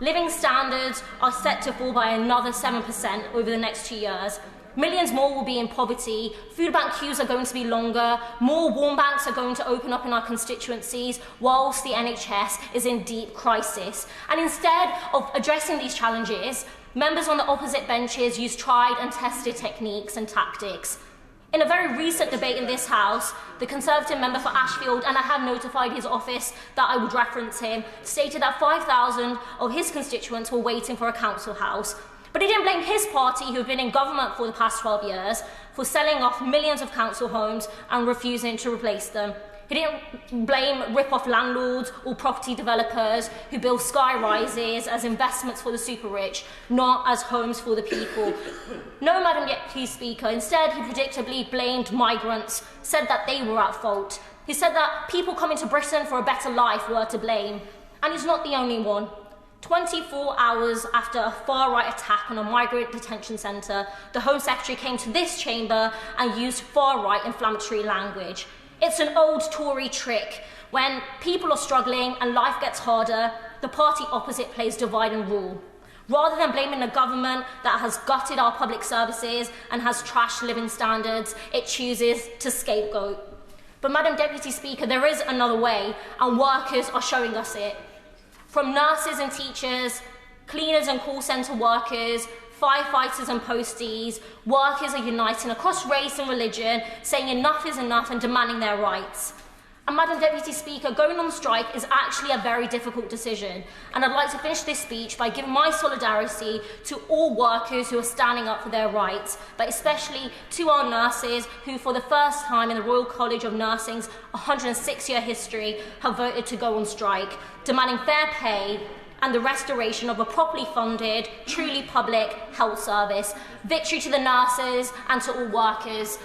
Living standards are set to fall by another 7% over the next 2 years. Millions more will be in poverty, food bank queues are going to be longer, more warm banks are going to open up in our constituencies, whilst the NHS is in deep crisis. And instead of addressing these challenges, members on the opposite benches use tried and tested techniques and tactics. In a very recent debate in this House, the Conservative member for Ashfield, and I have notified his office that I would reference him, stated that 5,000 of his constituents were waiting for a council house. But he didn't blame his party, who have been in government for the past 12 years, for selling off millions of council homes and refusing to replace them. He didn't blame rip-off landlords or property developers who build sky-rises as investments for the super-rich, not as homes for the people. No, Madam Deputy Speaker. Instead, he predictably blamed migrants, said that they were at fault. He said that people coming to Britain for a better life were to blame. And he's not the only one. 24 hours after a far-right attack on a migrant detention centre, the Home Secretary came to this chamber and used far-right inflammatory language. It's an old Tory trick. When people are struggling and life gets harder, the party opposite plays divide and rule. Rather than blaming a government that has gutted our public services and has trashed living standards, it chooses to scapegoat. But Madam Deputy Speaker, there is another way, and workers are showing us it. From nurses and teachers, cleaners and call centre workers, firefighters and posties, workers are uniting across race and religion, saying enough is enough and demanding their rights. And Madam Deputy Speaker, going on strike is actually a very difficult decision. And I'd like to finish this speech by giving my solidarity to all workers who are standing up for their rights, but especially to our nurses who, for the first time in the Royal College of Nursing's 106-year history, have voted to go on strike, demanding fair pay and the restoration of a properly funded, truly public health service. Victory to the nurses and to all workers.